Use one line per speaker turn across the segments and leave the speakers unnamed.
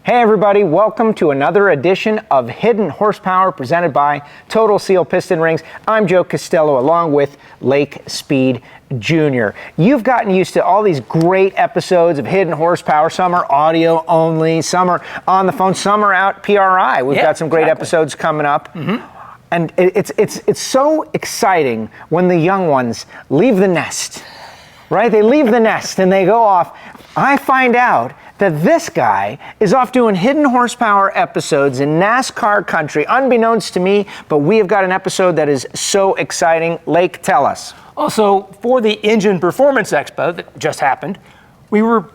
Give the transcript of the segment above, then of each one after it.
Hey everybody, welcome to another edition of Hidden Horsepower presented by Total Seal Piston Rings. I'm Joe Costello along with Lake Speed Jr. You've gotten used to all these great episodes of Hidden Horsepower. Some are audio only, some are on the phone, some are out PRI. We've got some great episodes coming up. And it's so exciting when the young ones leave the nest, right? They leave the nest and they go off. I find out that this guy is off doing Hidden Horsepower episodes in NASCAR country, unbeknownst to me, but we have got an episode that is so exciting. Lake, tell us.
Also, for the Engine Performance Expo that just happened, we were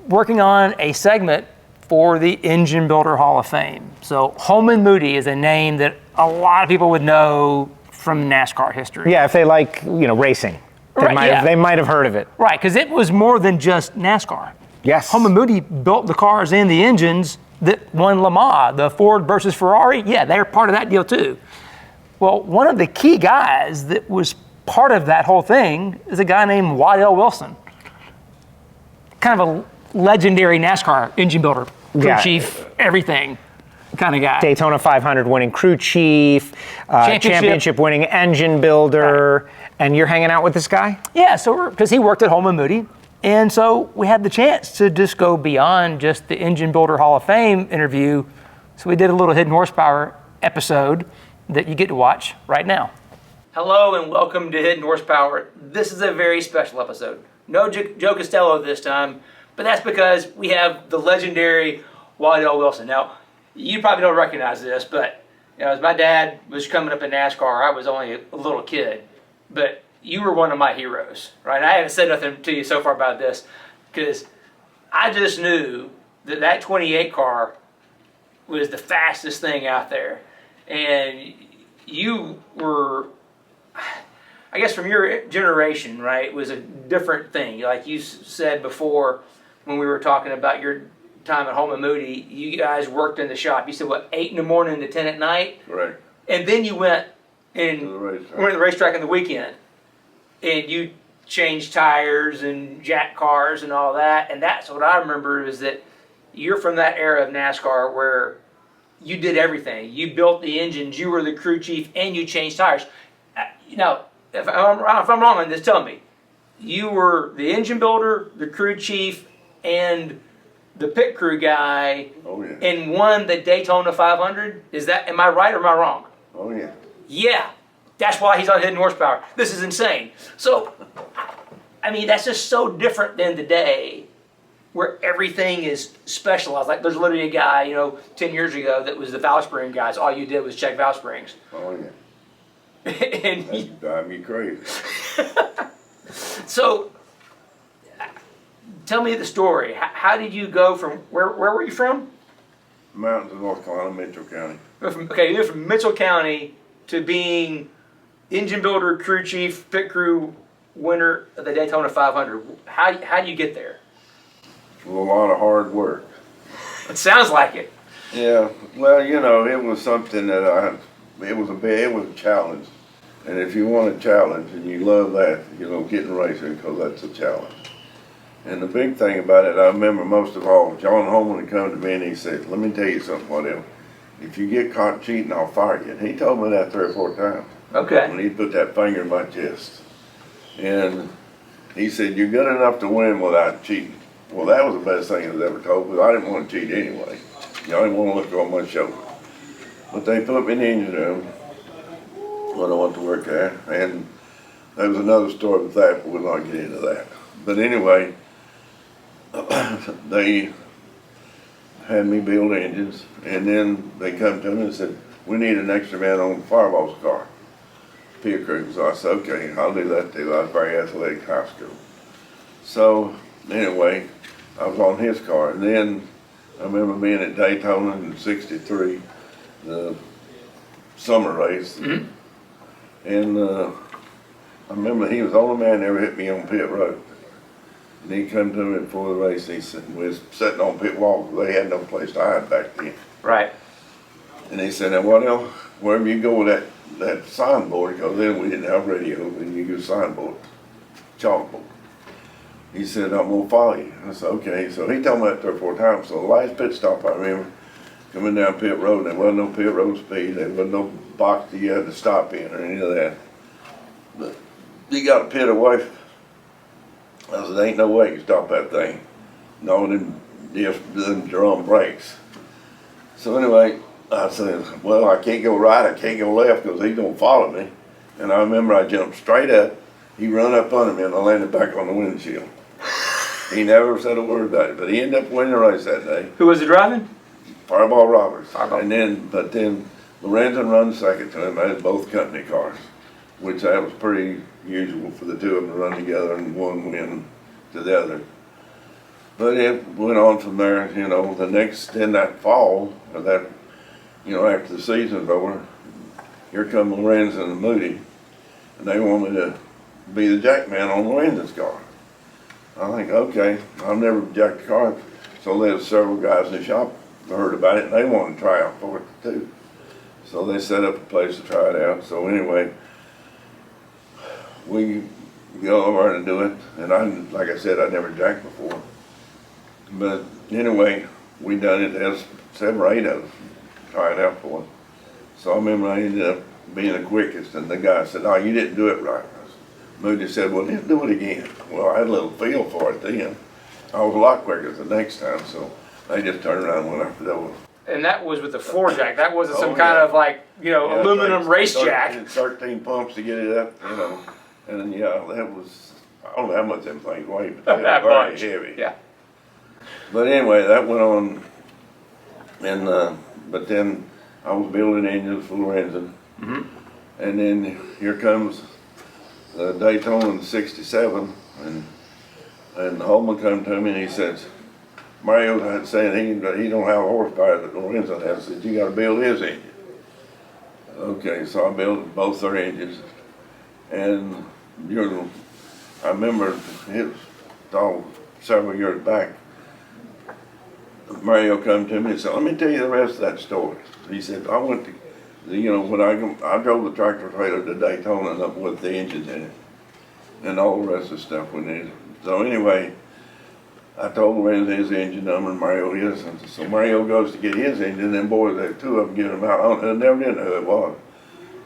working on a segment for the Engine Builder Hall of Fame. So Holman Moody is a name that a lot of people would know from NASCAR history.
Yeah, if they like, racing. They might have heard of it.
Right, because it was more than just NASCAR.
Yes.
Holman Moody built the cars and the engines that won Le Mans, the Ford versus Ferrari. Yeah, they're part of that deal too. Well, one of the key guys that was part of that whole thing is a guy named Waddell Wilson. Kind of a legendary NASCAR engine builder, crew chief, everything kind of guy.
Daytona 500 winning crew chief, championship winning engine builder, and you're hanging out with this guy?
Yeah, so because he worked at Holman Moody. And so we had the chance to just go beyond just the Engine Builder Hall of Fame interview. So we did a little Hidden Horsepower episode that you get to watch right now. Hello and welcome to Hidden Horsepower. This is a very special episode. No Joe Costello this time, but that's because we have the legendary Waddell Wilson. Now, you probably don't recognize this, but as my dad was coming up in NASCAR, I was only a little kid. But you were one of my heroes, right? I haven't said nothing to you so far about this because I just knew that that 28 car was the fastest thing out there. And you were, I guess from your generation, right, was a different thing. Like you said before when we were talking about your time at Holman Moody, you guys worked in the shop. You said, 8 in the morning to 10 at night?
Right.
And then you went and went to the racetrack on the weekend. And you changed tires and jack cars and all that. And that's what I remember is that you're from that era of NASCAR where you did everything. You built the engines, you were the crew chief, and you changed tires. Now, if I'm wrong on this, tell me. You were the engine builder, the crew chief, and the pit crew guy, and won the Daytona 500? Am I right or am I wrong?
Oh, yeah.
Yeah. That's why he's on Hidden Horsepower. This is insane. So, I mean, that's just so different than today where everything is specialized. Like there's literally a guy, 10 years ago that was the valve spring guys. All you did was check valve springs.
Oh, yeah.
And
that'd drive me crazy.
So, tell me the story. How did you go from, where were you from?
Mountains of North Carolina, Mitchell County.
You're from Mitchell County to being engine builder, crew chief, pit crew winner of the Daytona 500. How do you get there?
It was a lot of hard work.
It sounds like it.
Yeah, well, it was something that it was a challenge. And if you want a challenge and you love that, get in racing because that's a challenge. And the big thing about it, I remember most of all, John Holman had come to me and he said, let me tell you something, Waddell. If you get caught cheating, I'll fire you. And he told me that 3 or 4 times.
Okay.
When he put that finger in my chest. And he said, you're good enough to win without cheating. Well, that was the best thing he was ever told, because I didn't want to cheat anyway. I didn't want to look on my shoulder. But they put me in the engine room when I went to work there. And there was another story with that, but we'll not get into that. But anyway, they had me build engines, and then they come to me and said, we need an extra man on Fireball's car, pit crew. So I said, okay, I'll do that too. I was very athletic in high school. So anyway, I was on his car, and then I remember being at Daytona in '63, the summer race, and I remember he was the only man that ever hit me on pit road. And he come to me before the race, he said, we was sitting on pit wall, they had no place to hide back then.
Right.
And he said, now Waddell, wherever you go with that signboard, because then we didn't have radio, and you go signboard, chalkboard. He said, I'm gonna follow you. I said, okay. So he told me that 3 or 4 times. So the last pit stop I remember, coming down pit road, there wasn't no pit road speed, there wasn't no box that you had to stop in or any of that. But he got a pit away. I said, ain't no way you can stop that thing. No, them drum brakes. So anyway, I said, well, I can't go right, I can't go left because he's gonna follow me. And I remember I jumped straight up, he run up under me and I landed back on the windshield. He never said a word about it, but he ended up winning the race that day.
Who was it driving?
Fireball Roberts.
Fireball.
But then Lorenzen run second to him. They had both company cars, which that was pretty usual for the two of them to run together and one win to the other. But it went on from there, you know, in that fall, or that, you know, after the season's over, here come Lorenzen and Moody, and they want me to be the jack man on Lorenzen's car. I think, okay, I've never jacked a car, so there's several guys in the shop who heard about it, and they wanted to try out for it too. So they set up a place to try it out. So anyway, we go over and do it, and like I said, I never jacked before. But anyway, we done it as 7 or 8 of us trying out for it. So I remember I ended up being the quickest, and the guy said, oh, you didn't do it right. Moody said, well, let's do it again. Well, I had a little feel for it then. I was a lot quicker the next time, so they just turned around and went after that one.
And that was with the floor jack. That wasn't some kind of like, you know, aluminum race jack.
13 pumps to get it up, you know. And yeah, that was, I don't know how much them things weigh, but they were very heavy.
Yeah.
But anyway, that went on, and but then I was building engines for Lorenzen.
Mm-hmm.
And then here comes Daytona in '67, and Holman come to me and he says, Mario had said he don't have horsepower that Lorenzen has. Said you got to build his engine. Okay, so I built both their engines, and I remember it was several years back. Mario come to me and said, "Let me tell you the rest of that story." He said, "I went to." You know, when I drove the tractor trailer to Daytona up with the engines in it and all the rest of the stuff we needed. So anyway, I told Lorenzen his engine number and Mario his. And so Mario goes to get his engine, and then boys, the two of them get him out. I never did know who it was.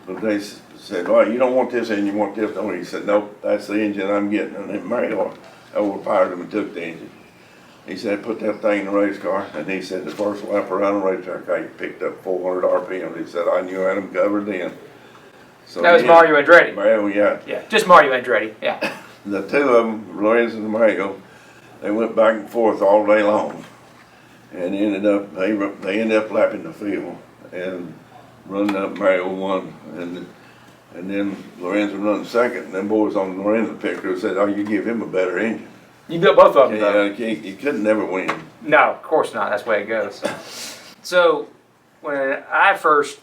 But they said, "Oh, you don't want this engine, you want this, don't you?" He said, "Nope, that's the engine I'm getting." And then Mario overpowered him and took the engine. He said, "Put that thing in the race car," and he said the first lap around the racetrack, I picked up 400 RPM. He said, "I knew I had them covered then." So
that was Mario Andretti.
Mario, yeah.
Yeah, just Mario Andretti, yeah.
The two of them, Lorenzen and Mario, they went back and forth all day long, and they ended up lapping the field and running up. Mario won, and then Lorenzen run second, and them boys on the Lorenzen picture said, "Oh, you give him a better engine."
You built both of them, though.
Yeah, you couldn't never win.
No, of course not. That's the way it goes. So, when I first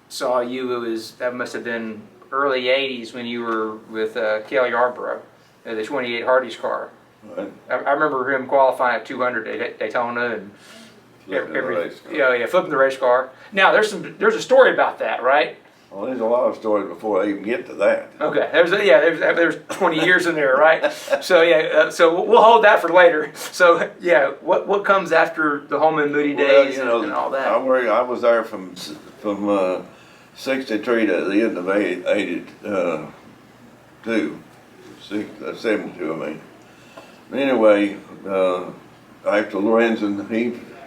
saw you, that must have been early '80s when you were with Cale Yarborough, the '28 Hardee's car.
Right.
I remember him qualifying at 200 at Daytona and
Flipping the race car.
Yeah, flipping the race car. Now there's a story about that, right?
Well, there's a lot of stories before they even get to that.
Okay, there's 20 years in there, right? So yeah, so we'll hold that for later. So yeah, what comes after the Holman Moody days and all that?
I was there from '63 to the end of '82, 72, I mean. Anyway, after Lorenzen,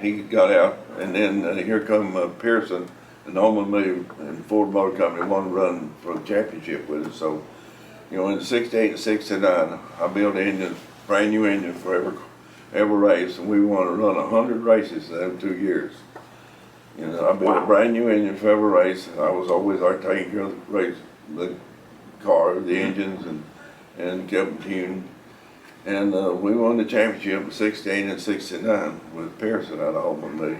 he got out, and then here come Pearson and Holman Moody and Ford Motor Company wanted to run for the championship with us. So, you know, in '68 and '69, I built engines, brand new engine for every race, and we wanted to run 100 races in those 2 years. You know, I built a brand new engine for every race, and I was always like taking care of the car, the engines, and kept them tuned. And we won the championship in '68 and '69 with Pearson out of Holman Moody.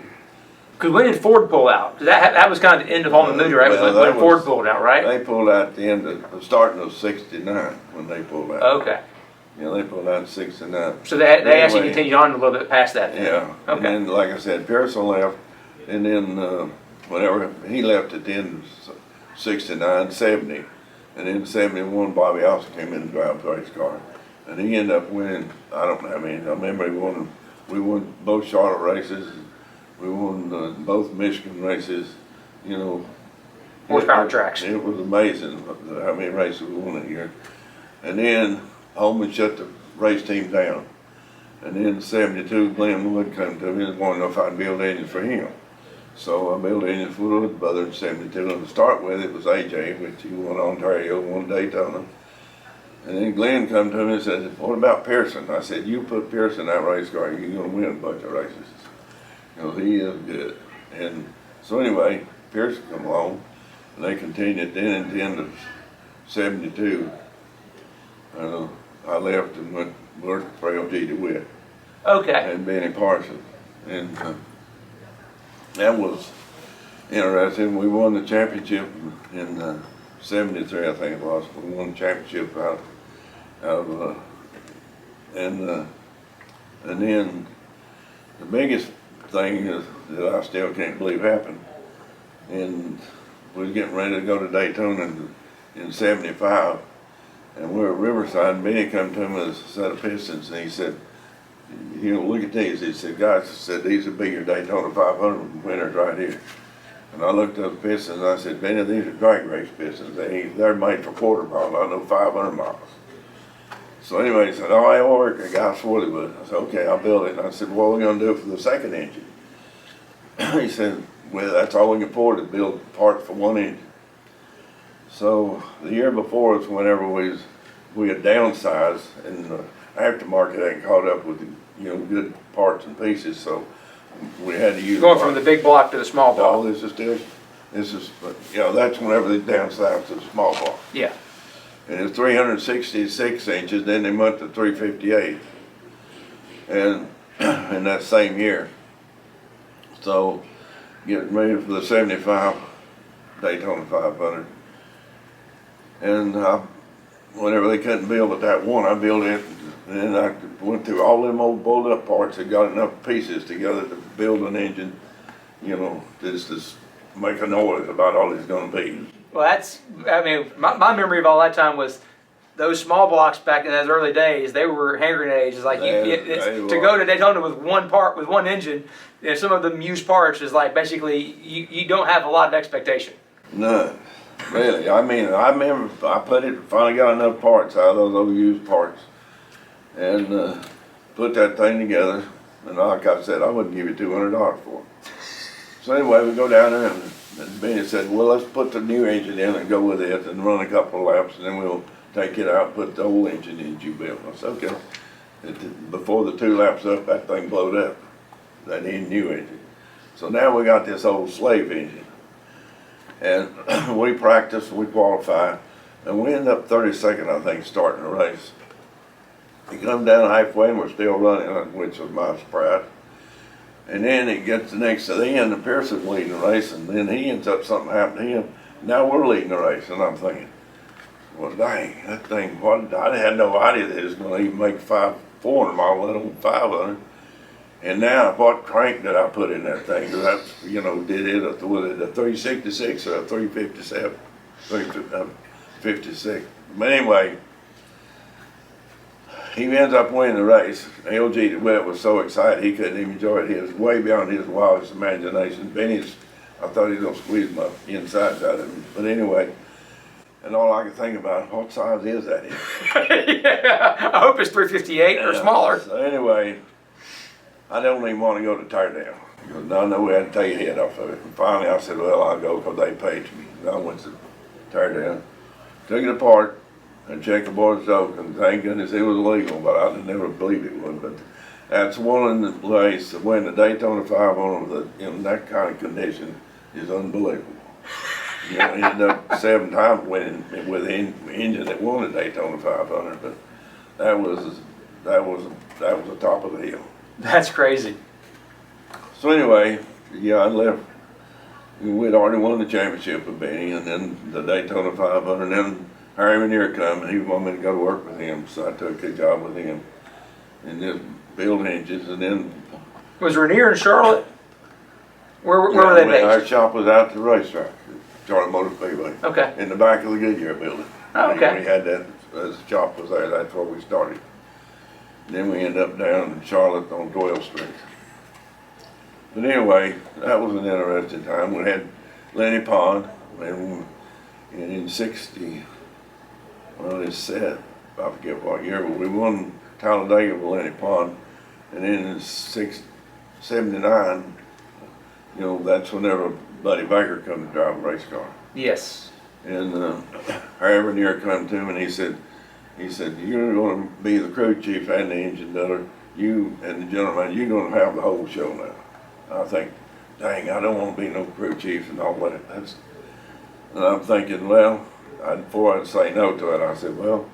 Because when did Ford pull out? That was kind of the end of Holman Moody, right?
Well,
when Ford pulled out, right?
They pulled out at the end of starting of '69 when they pulled out.
Okay.
Yeah, they pulled out in '69.
So they actually continued on a little bit past that. Then.
Yeah.
Okay.
And then, like I said, Pearson left, and then whenever he left at the end of '69, '70, and then '71, Bobby Allison came in and drove the race car. and he ended up winning. I don't know how many. I remember we won both Charlotte races. We won both Michigan races. You know,
Horsepower tracks.
It was amazing how many races we won that year. And then Holman shut the race team down. And then in '72, Glenn Wood come to me and wanted to know if I'd build engines for him. So I built engines for Wood's brother in '72. And to start with, it was AJ, which he won Ontario, won Daytona. And then Glenn come to me and said, "What about Pearson?" I said, "You put Pearson in that race car, you're going to win a bunch of races. You know, he is good." And so anyway, Pearson come along, and they continued. Then at the end of '72, I left and went worked for LG DeWitt.
Okay.
And Benny Parsons. And that was interesting. We won the championship in '73, I think it was. We won the championship out of, and then the biggest thing is that I still can't believe happened. And we was getting ready to go to Daytona in '75, and we were at Riverside, and Benny come to me with a set of pistons, and he said, "You know, look at these." He said, "Guys," said, "these would be your Daytona 500 winners right here." And I looked at the pistons, and I said, "Benny, these are drag race pistons. They're made for quarter mile, I know 500 miles. So anyway, he said, "Oh, it'll work." The guy swore he would. I said, "Okay, I'll build it." And I said, "What are we going to do for the second engine?" He said, "Well, that's all we can afford to build parts for one engine." So the year before us, whenever we had downsized, and the aftermarket hadn't caught up with the, good parts and pieces, so we had to use
Going from the big block to the small block.
No, that's whenever they downsized to the small block.
Yeah.
And it's 366 inches, then they went to 358. And in that same year. So getting ready for the '75 Daytona 500. And whenever they couldn't build it that one, I built it. And then I went through all them old bolted up parts and got enough pieces together to build an engine, just to make a noise about all it's going to be.
Well, my memory of all that time was those small blocks back in those early days. They were hand grenades. It's like to go to Daytona with one part, with one engine. Some of them used parts is like basically you don't have a lot of expectation.
None, really. I remember finally got enough parts out of those old used parts, and put that thing together. And like I said, I wouldn't give you $200 for it. So anyway, we go down there, and Benny said, "Well, let's put the new engine in and go with it and run a couple of laps, and then we'll take it out and put the old engine in that you built." I said, "Okay." Before the 2 laps up, that thing blowed up, that new engine. So now we got this old slave engine. And we practiced, we qualified, and we ended up 32nd, I think, starting the race. He come down halfway, and we're still running, which was my surprise. And then it gets next to the end, and Pearson leading the race, and then he ends up, something happened to him. Now we're leading the race, and I'm thinking, well, dang, that thing, I had no idea that it was going to even make 400 miles, let alone 500. And now, what crank did I put in that thing? Because that's, did it, was it a 366 or a 357? 356. But anyway, he ends up winning the race. LG DeWitt was so excited he couldn't even enjoy it. He was way beyond his wildest imagination. I thought he was going to squeeze my insides out of him. But anyway, and all I could think about, what size is that engine?
Yeah, I hope it's 358 or smaller.
So anyway, I don't even want to go to tear down. Because I know we had to take a head off of it. And finally I said, well, I'll go because they paid me. And I went to tear down, took it apart, and checked the board's oak, and thank goodness it was legal, but I never believed it would. But that's one in the race to win the Daytona 500 in that kind of condition is unbelievable. He ended up 7 times winning with the engine that won the Daytona 500, but that was the top of the hill.
That's crazy.
So anyway, I left. We'd already won the championship with Benny, and then the Daytona 500, and then Harry Ranier come, and he wanted me to go to work with him, so I took a job with him, and just build engines, and then...
Was Ranier in Charlotte? Where were they based?
Our shop was out at the racetrack, Charlotte Motor Speedway.
Okay.
In the back of the Goodyear building.
Oh, okay.
We had that, as the shop was there, that's where we started. Then we ended up down in Charlotte on 12th Street. But anyway, that was an interesting time. We had Lenny Pond, and in 60, well, it's said, I forget what year, but we won Talladega with Lenny Pond. And then in 79, you know, that's whenever Buddy Baker come to drive a race car.
Yes.
And Harry Near come to him and he said, you're going to be the crew chief and the engine builder. You and the gentleman, you're going to have the whole show now. I think, dang, I don't want to be no crew chief and all that. And I'm thinking, well, before I'd say no to it, I said, well,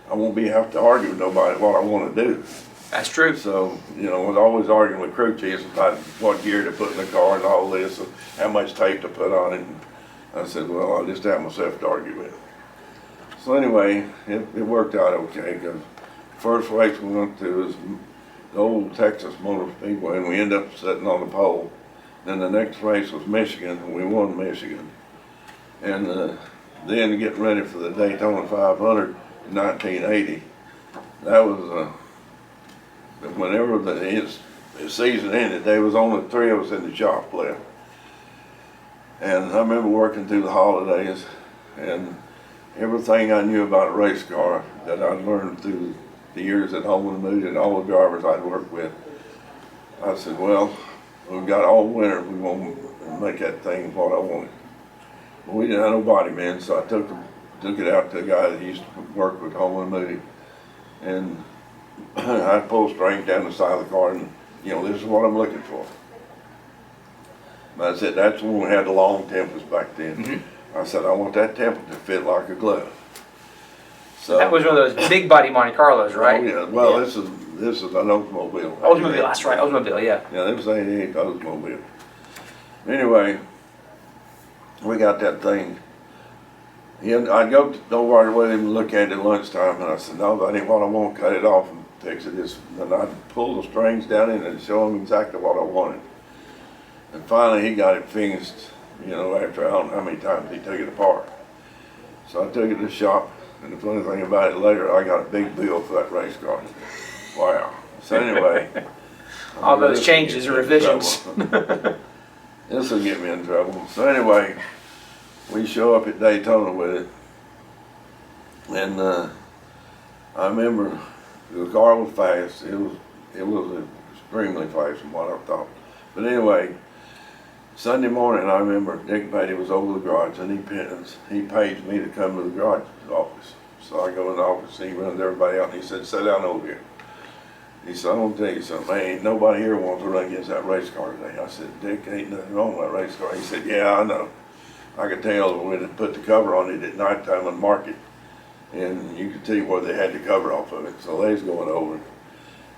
I won't have to argue with nobody what I want to do.
That's true.
So, you know, I was always arguing with crew chiefs about what gear to put in the car and all this, and how much tape to put on it. And I said, well, I'll just have myself to argue with. So anyway, it worked out okay, because the first race we went to was the old Texas Motor Speedway, and we ended up sitting on the pole. Then the next race was Michigan, and we won Michigan. And then getting ready for the Daytona 500 in 1980, that was whenever the season ended, there was only 3 of us in the shop left. And I remember working through the holidays, and everything I knew about a race car that I'd learned through the years at Holman Moody and all the drivers I'd worked with, I said, well, we've got all winter, we want to make that thing what I wanted. But we didn't have no body men, so I took it out to a guy that used to work with Holman Moody. And I pulled strings down the side of the car, and you know, this is what I'm looking for. And I said, that's when we had the long tempers back then.
Mm-hmm.
I said, I want that temper to fit like a glove. So
that was one of those big body Monte Carlos, right?
Oh yeah. Well,
yeah.
This is an Oldsmobile.
Oldsmobile, that's right. Oldsmobile, yeah.
Yeah, they was 88 Oldsmobile. Anyway, we got that thing. I'd go over with him and look at it at lunchtime, and I said, no, that ain't what I want. Cut it off and fix it. And I'd pull the strings down in and show him exactly what I wanted. And finally, he got it finished, you know, after I don't know how many times he took it apart. So I took it to the shop, and the funny thing about it, later I got a big bill for that race car. Wow. So anyway.
All those changes and revisions.
This will get me in trouble. So anyway, we show up at Daytona with it, and I remember the car was fast. It was extremely fast from what I thought. But anyway, Sunday morning, I remember Dick Patty was over the garage, and he paged me to come to the garage office. So I go in the office, and he runs everybody out, and he said, sit down over here. He said, I'm gonna tell you something, ain't nobody here wants to run against that race car today. I said, Dick, ain't nothing wrong with that race car. He said, yeah, I know. I could tell when they put the cover on it at nighttime and mark it, and you could see where they had the cover off of it. So they was going over it.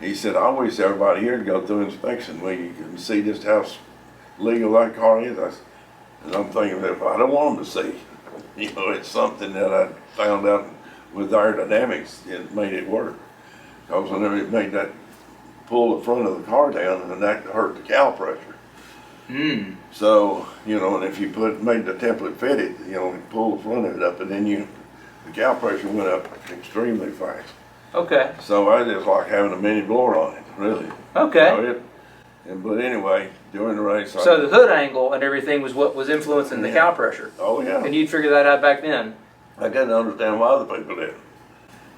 He said, I wish everybody here would go through inspection where you can see just how legal that car is. And I'm thinking, if I don't want them to see, you know, it's something that I found out with Aerodynamics, it made it work. Because whenever it made that pull the front of the car down, and that hurt the cowl pressure.
Mm.
So, you know, and if you made the template fit it, you know, pull the front of it up, and then the cowl pressure went up extremely fast.
Okay.
So I just like having a mini blower on it, really.
Okay.
But anyway, during the race,
so the hood angle and everything was what was influencing the cowl pressure.
Oh yeah.
And you'd figure that out back then.
I didn't understand why other people did.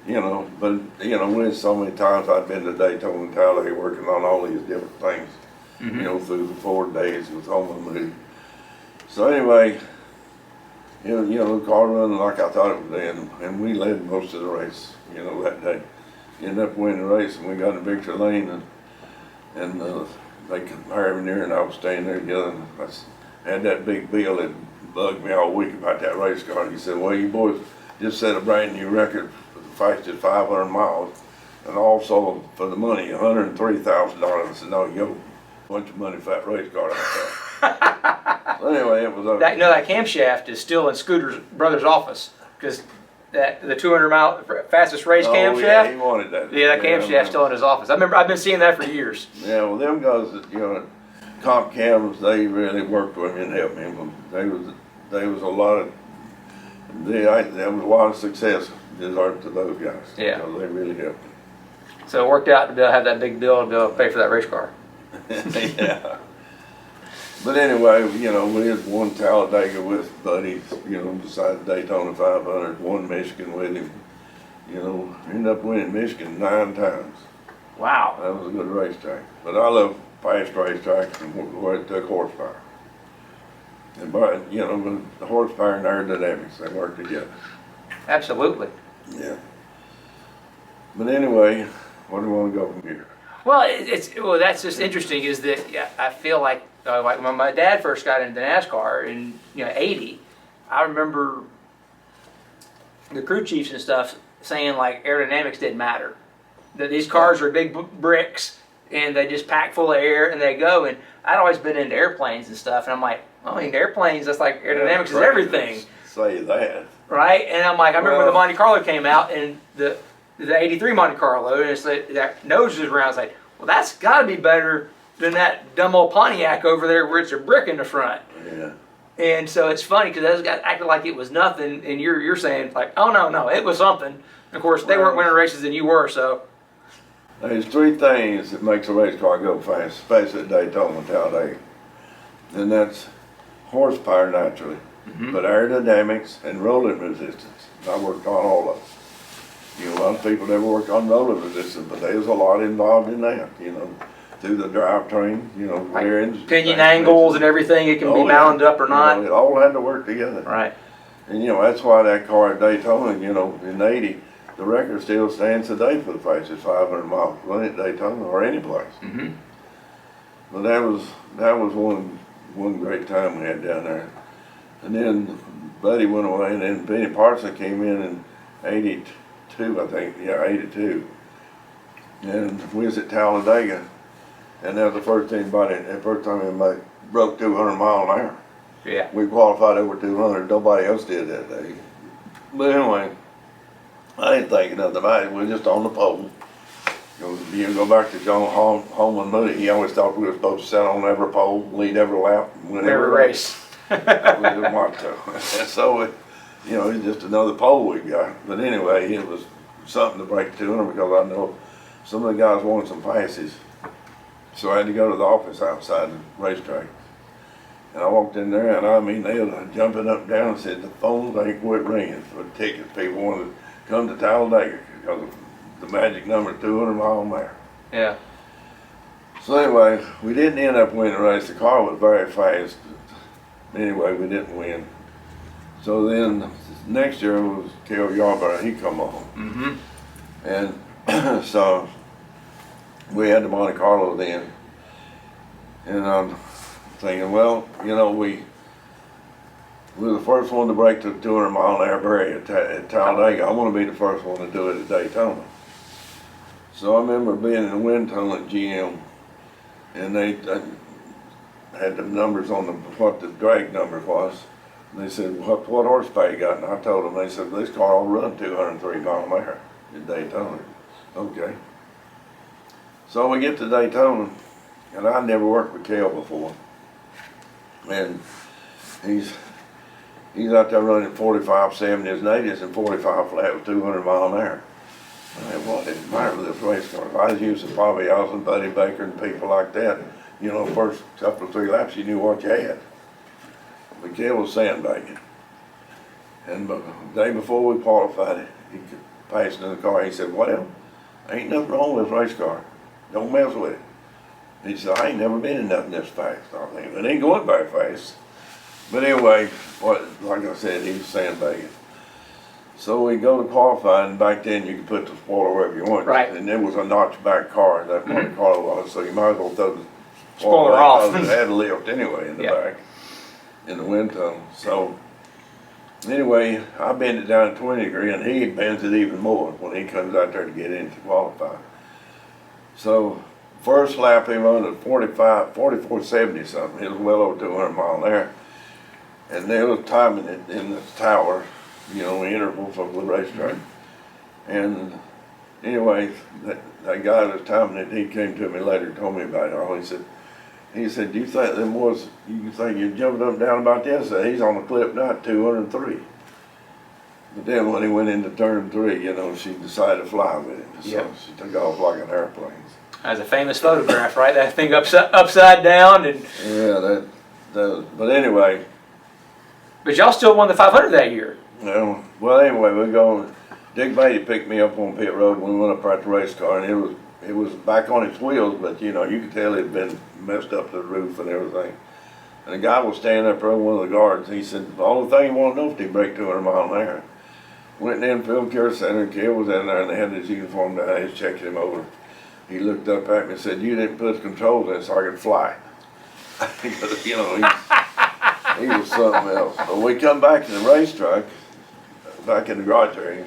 You know, but you know, when so many times I'd been to Daytona and Talladega working on all these different things. Mm-hmm. You know, through the 4 days with Holman Moody. So anyway, you know, the car running like I thought it would, and we led most of the race. You know, that day, ended up winning the race, and we got in victory lane, and they could hire me there, and I was staying there together. And I had that big bill that bugged me all week about that race car. He said, "Well, you boys just set a brand new record for the fastest 500 miles, and also for the money, $103,000." I said, "No, yo." Bunch of money for that race car like that. So anyway, it was okay.
That camshaft is still in Scooter's brother's office, because the 200-mile fastest race camshaft.
Yeah, he wanted that.
Yeah, that camshaft's still in his office. I've been seeing that for years.
Yeah, well, them guys that, you know, comp cams, they really worked with me and helped me. There was a lot of success deserved to those guys.
Yeah.
Because they really helped me.
So it worked out to be able to have that big bill to be able to pay for that race car.
Yeah. But anyway, we had won Talladega with buddies, besides Daytona 500, won Michigan with him. Ended up winning Michigan 9 times.
Wow.
That was a good racetrack. But I love fast racetracks and where it took horsepower. And but the horsepower and aerodynamics, they work together.
Absolutely.
Yeah. But anyway, where do we want to go from here?
Well, that's just interesting. Is that I feel like when my dad first got into NASCAR in '80, I remember the crew chiefs and stuff saying like aerodynamics didn't matter. That these cars are big bricks and they just pack full of air and they go. And I'd always been into airplanes and stuff, and I'm like, airplanes, that's like aerodynamics is everything.
Say that.
Right? And I'm like, I remember when the Monte Carlo came out and the '83 Monte Carlo, and it's like that nose was around. It's like, well, that's got to be better than that dumb old Pontiac over there where it's a brick in the front.
Yeah.
And so it's funny because those guys acted like it was nothing, and you're saying like, oh no, it was something. And of course, they weren't winning races than you were, so.
There's 3 things that makes a race car go fast, especially at Daytona and Talladega. And that's horsepower naturally, but aerodynamics and rolling resistance. I worked on all of them. A lot of people never worked on rolling resistance, but there's a lot involved in that, through the drivetrain, rear ends.
Pinion angles and everything, it can be bound up or not.
It all had to work together.
Right.
And that's why that car at Daytona, in '80, the record still stands today for the fastest 500 miles run at Daytona or any place. But that was one great time we had down there. And then Buddy went away, and then Benny Parsons came in '82, I think. Yeah, '82. And we was at Talladega, and that was the first time anybody broke 200 miles an hour.
Yeah.
We qualified over 200. Nobody else did that day. But anyway, I didn't think nothing about it. We were just on the pole. You go back to Holman Moody. He always thought we were supposed to sit on every pole, lead every lap, win every race. That was his motto. And so, it's just another pole we got. But anyway, it was something to break 200 because I know some of the guys wanted some passes. So I had to go to the office outside the racetrack. And I walked in there, and they were jumping up and down and said the phones ain't quit ringing for tickets. People wanted to come to Talladega because of the magic number 200 miles an hour.
Yeah.
So anyway, we didn't end up winning the race. The car was very fast. Anyway, we didn't win. So then next year was Cale Yarborough. He come on. And so we had the Monte Carlo then. And I'm thinking, well, we were the first one to break the 200 mile an hour barrier at Talladega. I want to be the first one to do it at Daytona. So I remember being in the wind tunnel at GM, and they had the numbers on what the drag number was. And they said, what horsepower you got? And I told them, they said, this car will run 203 miles an hour at Daytona. Okay. So we get to Daytona, and I never worked with Cale before. And he's out there running 45, 70s, and 80s, and 45 flat with 200 miles an hour. I mean, what didn't matter with this race car? I was used to probably Allison, Buddy Baker, and people like that. First couple of 3 laps, you knew what you had. But Cale was sandbagging. And the day before we qualified, he passed in the car. He said, well, ain't nothing wrong with this race car. Don't mess with it. He said, I ain't never been in nothing this fast. I think it ain't going very fast. But anyway, like I said, he was sandbagging. So we go to qualify, and back then you could put the spoiler wherever you want.
Right.
And it was a notch back car, that Monte Carlo was, so you might as well throw the
Spoiler off.
It had a lift anyway in the back, in the wind tunnel. So anyway, I bend it down to 20 degrees, and he bends it even more when he comes out there to get in to qualify. So first lap he run at 44.70 something. It was well over 200 miles an hour. And they was timing it in the tower, interval from the racetrack. And anyway, that guy that was timing it, he came to me later and told me about it all. He said, do you think them boys, you think you're jumping up and down about this? I said, he's on the clip now at 203. But then when he went into turn 3, you know, she decided to fly with him. So
Yep.
she took off like an airplane.
That's a famous photograph, right? That thing upside down, and
Yeah, but anyway,
but y'all still won the 500 that year.
well, anyway, we go. Dick Beatty picked me up on pit road when we went up at the race car, and it was back on its wheels, but you know, you could tell it had been messed up to the roof and everything. And the guy was standing up there, one of the guards, and he said, the only thing he wanted to know if he break 200 miles an hour. Went in the field care center, and Cale was in there, and they had his uniform down, he was checking him over. He looked up at me and said, you didn't put controls in so I could fly. Because, you know, he was something else. But we come back to the racetrack, back in the garage area,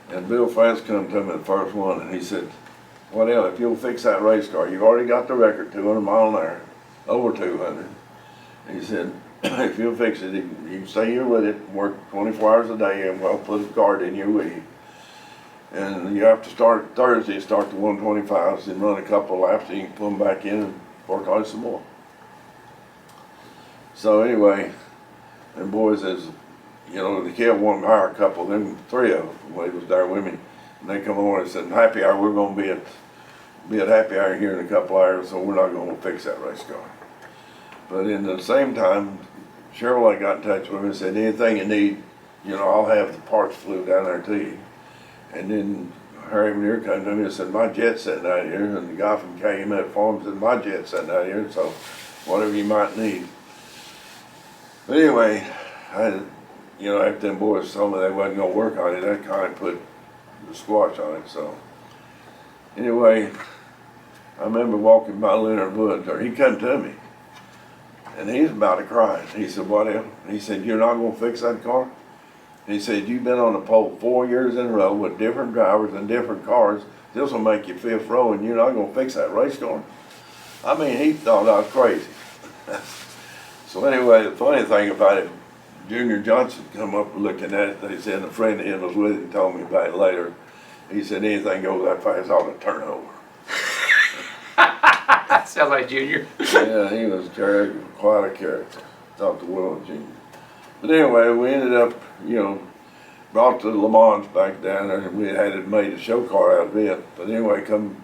and Bill France come to me the first one, and he said, Waddell, if you'll fix that race car, you've already got the record, 200 miles an hour, over 200. He said, if you'll fix it, you can stay here with it, work 24 hours a day, and we'll put a card in here with you. And you have to start Thursday, start the 125s, and run a couple laps, and you can put them back in and work on it some more. So anyway, them boys, as you know, the kid wanted to hire a couple, them 3 of them, when he was there with me, and they come over and said, happy hour, we're going to be at happy hour here in a couple hours, so we're not going to fix that race car. But in the same time, Chevrolet got in touch with me and said, anything you need, you know, I'll have the parts flew down there to you. And then Harry Muir came to me and said, my jet's sitting out here, and the guy from KMF Farm said, my jet's sitting out here, so whatever you might need. But anyway, you know, after them boys told me they wasn't going to work on it, that kind of put the squash on it, so. Anyway, I remember walking by Leonard Woods, or he come to me, and he's about to cry. He said, Waddell, he said, you're not going to fix that car? He said, you've been on the pole 4 years in a row with different drivers and different cars. This will make you 5th row, and you're not going to fix that race car? I mean, he thought I was crazy. So anyway, the funny thing about it, Junior Johnson come up looking at it. They said a friend of his was with him and told me about it later. He said, anything goes that fast, ought to turn over.
Sounds like Junior.
Yeah, he was quite a character. Thought the world of Junior. But anyway, we ended up, you know, brought the Le Mans back down there, and we had it made a show car out of it. But anyway, come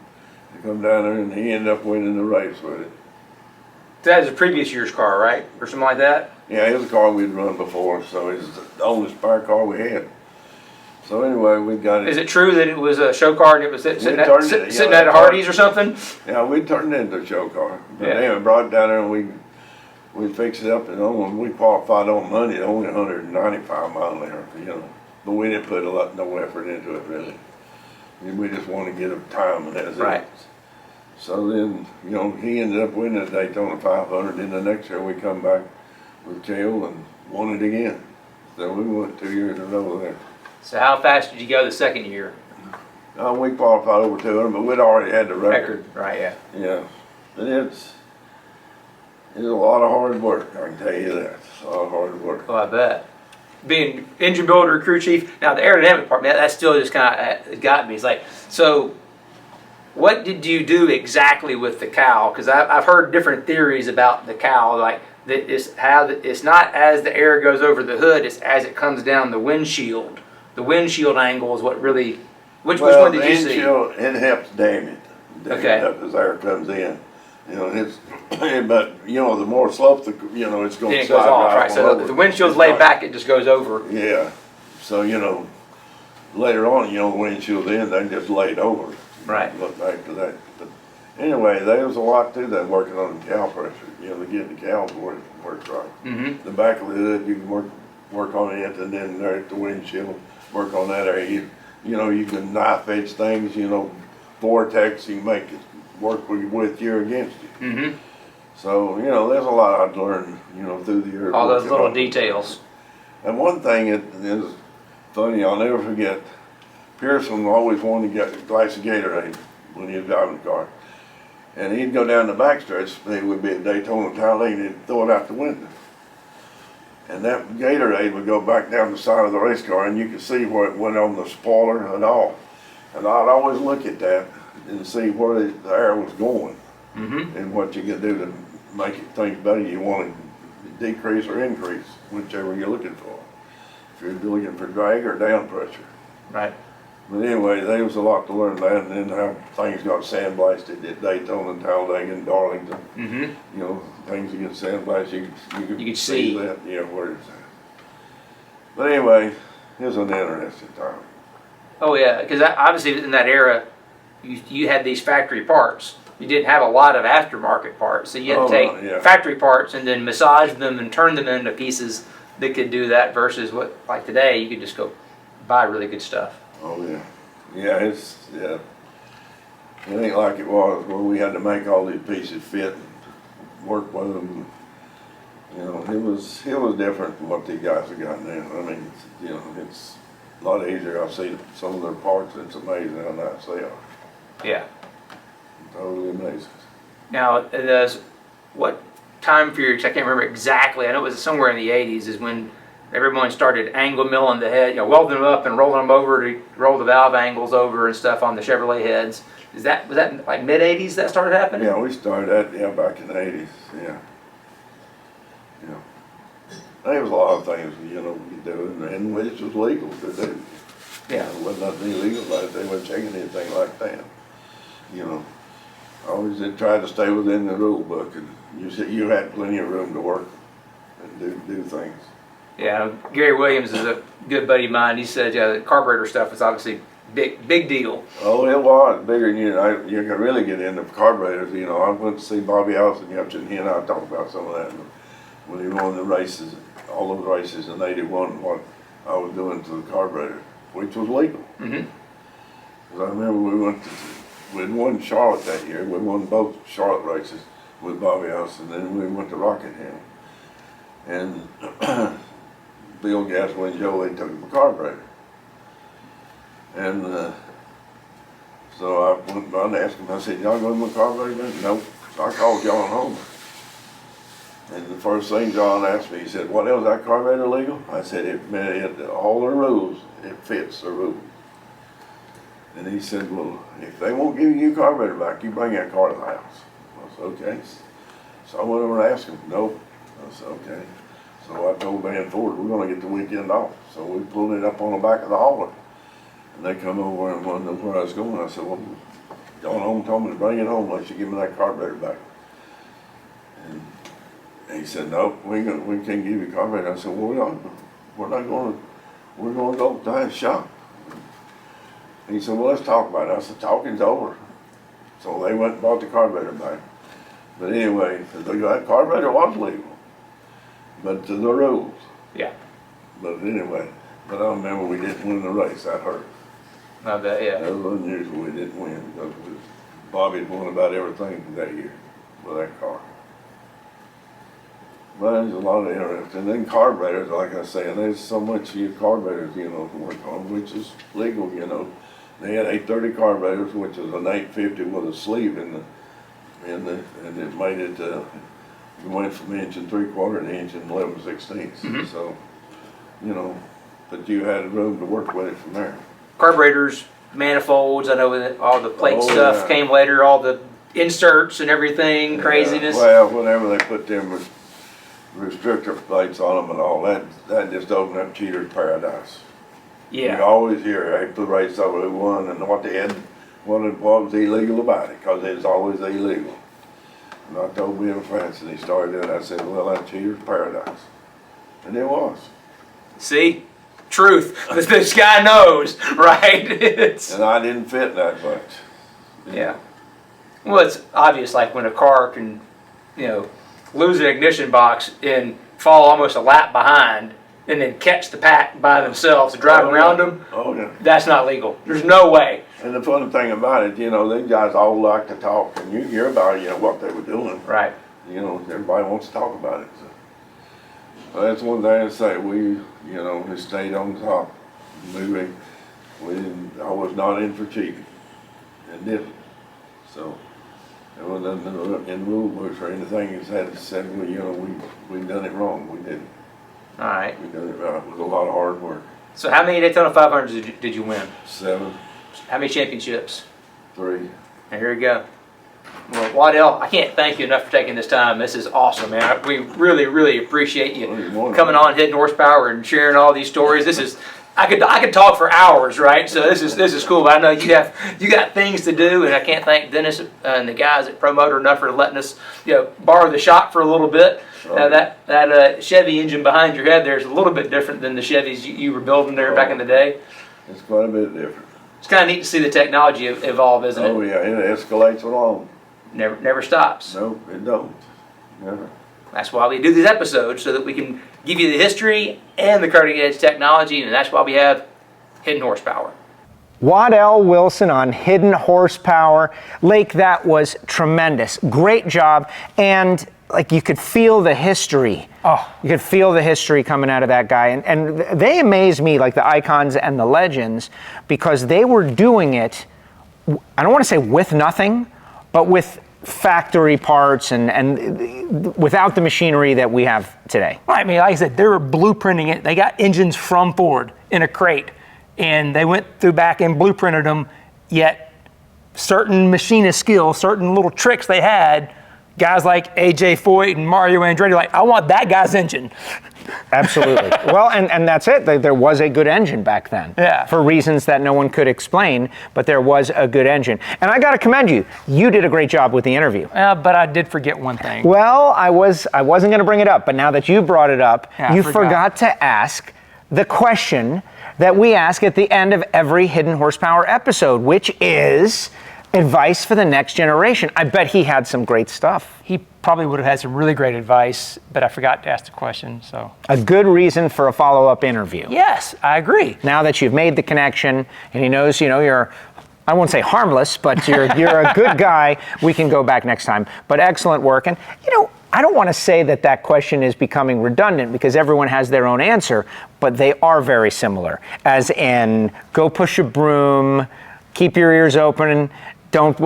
down there, and he ended up winning the race with it.
That was a previous year's car, right? Or something like that?
Yeah, it was a car we'd run before, so it's the oldest spare car we had. So anyway, we got it.
Is it true that it was a show car and it was sitting
yeah,
at a Hardee's or something?
Yeah, we turned it into a show car. But
Yeah.
anyway, brought it down there, and we fixed it up, and we qualified on Monday, only 195 miles an hour, you know. But we didn't put no effort into it, really. We just wanted to get a time, and that's
Right.
it. So then, you know, he ended up winning the Daytona 500. Then the next year we come back with Cale and won it again. So we went 2 years in a row there.
So how fast did you go the second year?
We qualified over 200, but we'd already had the record.
Right, yeah.
Yeah, but it's a lot of hard work, I can tell you that. It's a lot of hard work.
Oh, I bet. Being engine builder, crew chief, now the aerodynamic part, man, that still just kind of got me. It's like, so what did you do exactly with the cowl? Because I've heard different theories about the cowl, like that it's not as the air goes over the hood, it's as it comes down the windshield. The windshield angle is what really, which one did you see?
It helps dam it up as air comes in. You know, but you know, the more slope, you know, it's going to
Then it
slide
goes off, right?
on
So
over.
the windshield's laid back, it just goes over.
Yeah, so you know, later on, you know, the windshield's in, they just laid over.
Right.
Look back to that. But anyway, there was a lot to that working on the cowl pressure. You know, to get the cowl to work right.
Mm-hmm.
The back of the hood, you can work on it, and then there at the windshield, work on that area. You know, you can knife edge things. You know, vortex, you can make it work with you or against you.
Mm-hmm.
So you know, there's a lot I've learned. You know, through the years.
All those little
on.
details.
And one thing that is funny, I'll never forget. Pearson always wanted to get a glass of Gatorade when he was driving the car. And he'd go down the backstretch, they would be at Daytona Talladega, and he'd throw it out the window. And that Gatorade would go back down the side of the race car, and you could see where it went on the spoiler and all. And I'd always look at that and see where the air was going, and what you could do to make things better. You want to decrease or increase, whichever you're looking for. if you're looking for drag or down pressure.
Right.
But anyway, there was a lot to learn that, and then how things got sandblasted at Daytona, Talladega, and Darlington.
Mm-hmm.
You know, things that get sandblasted, you could see that, yeah, where it's at. But anyway, it was an interesting time.
Oh yeah, because obviously in that era, you had these factory parts. You didn't have a lot of aftermarket parts, so you had to take factory parts and then massage them and turn them into pieces that could do that. Versus what, like today, you could just go buy really good stuff.
Oh yeah, yeah. It ain't like it was where we had to make all these pieces fit and work with them. You know, it was different from what these guys have got now. I mean, you know, it's a lot easier. I see some of their parts. It's amazing how nice they are.
Yeah.
Totally amazing.
Now, what time period? I can't remember exactly. I know it was somewhere in the '80s. Is when everyone started angle milling the head, welding them up and rolling them over to roll the valve angles over and stuff on the Chevrolet heads. Was that like mid '80s that started happening?
Yeah, we started that back in the '80s. Yeah. There was a lot of things you do, and which was legal to do.
Yeah.
There wasn't nothing illegal about it. They weren't checking anything like that. You know, I always did try to stay within the rule book, and you had plenty of room to work and do things.
Yeah, Gary Williams is a good buddy of mine. He said, the carburetor stuff is obviously big deal.
Oh, it was bigger than you could really get into carburetors. You know, I went to see Bobby Allison yesterday, and he and I talked about some of that when he won the races, all those races in '81. What I was doing to the carburetor, which was legal. Mm-hmm. Because I remember we'd won Charlotte that year. We won both Charlotte races with Bobby Allison. Then we went to Rockingham, and Bill Gasoline Joe, they took the carburetor. And so I went by and asked him, I said, y'all going to the carburetor? Nope. So I called John Holman. And the first thing John asked me, he said, what else, is that carburetor legal? I said, it all the rules, it fits the rules. And he said, well, if they won't give you your carburetor back, you bring that car to the house. I said, okay. So I went over and asked him, nope. I said, okay. So I told Van Ford, we're going to get the weekend off. So we pulled it up on the back of the hauler. And they come over and wanted to know where I was going. I said, well, John Holmes told me to bring it home unless you give me that carburetor back. And he said, no, we can't give you a carburetor. I said, well, we're going to go to the shop. And he said, well, let's talk about it. I said, talking's over. So they went and bought the carburetor back. But anyway, that carburetor was legal, but to the rules.
Yeah.
But anyway, I remember we didn't win the race. That hurt.
I bet, yeah.
That was unusual. We didn't win because Bobby had won about everything that year with that car. But there's a lot of interest. And then carburetors, like I say, and there's so much carburetors, to work on, which is legal, They had 830 carburetors, which is an 850 with a sleeve and it made it, it went from 1 3/4 to 1 11/16. Mm-hmm. So, but you had room to work with it from there.
Carburetors, manifolds, I know that all the plate stuff came later, all the inserts and everything, craziness.
Well, whenever they put them restrictor plates on them and all that just opened up cheater's paradise.
Yeah.
You always hear after the race over who won and what they had, what was illegal about it, because it's always illegal. And I told Bill Francis, and he started doing it, I said, well, that's cheater's paradise. And it was.
See? Truth. This guy knows, right?
And I didn't fit that much.
Yeah. Well, it's obvious, like when a car can, lose an ignition box and fall almost a lap behind and then catch the pack by themselves and drive around them.
Oh, yeah.
That's not legal. There's no way.
And the funny thing about it, these guys all like to talk, and you hear about, what they were doing.
Right.
Everybody wants to talk about it. So that's one thing I say. We stayed on top. I was not in for cheating, and didn't. So there was nothing in the rule books or anything that had said, we done it wrong. We didn't.
All right.
We done it right. It was a lot of hard work.
So how many Daytona 500s did you win?
7.
How many championships?
3.
And here we go. Well, Waddell, I can't thank you enough for taking this time. This is awesome, man. We really, really appreciate you coming on, Hidden Horsepower, and sharing all these stories. This is, I could talk for hours, right? So this is cool. But I know you got things to do, and I can't thank Dennis and the guys at Promoter enough for letting us, borrow the shop for a little bit. That Chevy engine behind your head there is a little bit different than the Chevys you were building there back in the day.
It's quite a bit different.
It's kind of neat to see the technology evolve, isn't it?
Oh yeah, it escalates along.
Never stops.
No, it don't. Never.
That's why we do these episodes, so that we can give you the history and the cutting edge technology, and that's why we have Hidden Horsepower.
Waddell Wilson on Hidden Horsepower. Lake, that was tremendous. Great job. And like, you could feel the history.
Oh.
You could feel the history coming out of that guy. And they amaze me, like the icons and the legends, because they were doing it, I don't want to say with nothing, but with factory parts and without the machinery that we have today.
Right. I mean, like I said, they were blueprinting it. They got engines from Ford in a crate, and they went through back and blueprinted them, yet certain machinist skills, certain little tricks they had, guys like A.J. Foyt and Mario Andretti, like, I want that guy's engine.
Absolutely. Well, and that's it. There was a good engine back then.
Yeah.
For reasons that no one could explain, but there was a good engine. And I got to commend you. You did a great job with the interview.
But I did forget one thing.
Well, I wasn't going to bring it up, but now that you brought it up, you forgot to ask the question that we ask at the end of every Hidden Horsepower episode, which is advice for the next generation. I bet he had some great stuff.
He probably would have had some really great advice, but I forgot to ask the question. So
a good reason for a follow-up interview.
Yes, I agree.
Now that you've made the connection and he knows, you're, I won't say harmless, but you're a good guy, we can go back next time. But excellent work. And, I don't want to say that question is becoming redundant because everyone has their own answer, but they are very similar. As in, go push a broom, keep your ears open, don't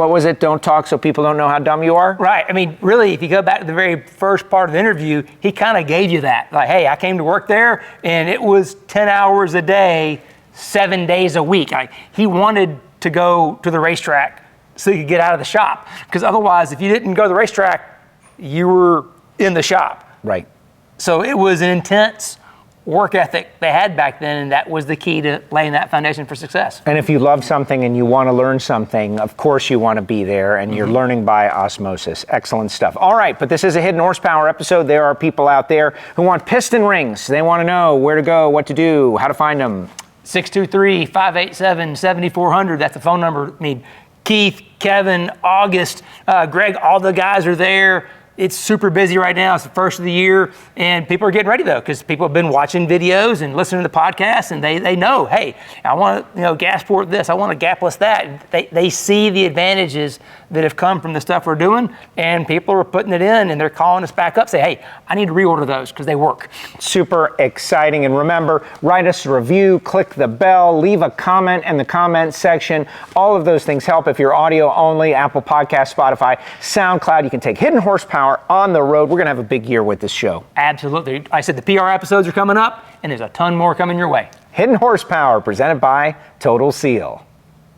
talk so people don't know how dumb you are?
Right. I mean, really, if you go back to the very first part of the interview, he kind of gave you that. Like, hey, I came to work there, and it was 10 hours a day, 7 days a week. He wanted to go to the racetrack so he could get out of the shop. Because otherwise, if you didn't go to the racetrack, you were in the shop.
Right.
So it was an intense work ethic they had back then, and that was the key to laying that foundation for success.
And if you love something and you want to learn something, of course you want to be there, and you're learning by osmosis. Excellent stuff. All right, but this is a Hidden Horsepower episode. There are people out there who want piston rings. They want to know where to go, what to do, how to find them.
623-587-7400. That's the phone number. I mean, Keith, Kevin, August, Greg, all the guys are there. It's super busy right now. It's the first of the year, and people are getting ready, though, because people have been watching videos and listening to the podcasts, and they know, hey, I want to gas port this, I want to gapless that. They see the advantages that have come from the stuff we're doing, and people are putting it in, and they're calling us back up, say, hey, I need to reorder those because they work.
Super exciting. And remember, write us a review, click the bell, leave a comment in the comment section. All of those things help. If you're audio only, Apple Podcast, Spotify, SoundCloud, you can take Hidden Horsepower on the road. We're going to have a big year with this show.
Absolutely. I said the PR episodes are coming up, and there's a ton more coming your way.
Hidden Horsepower, presented by Total Seal.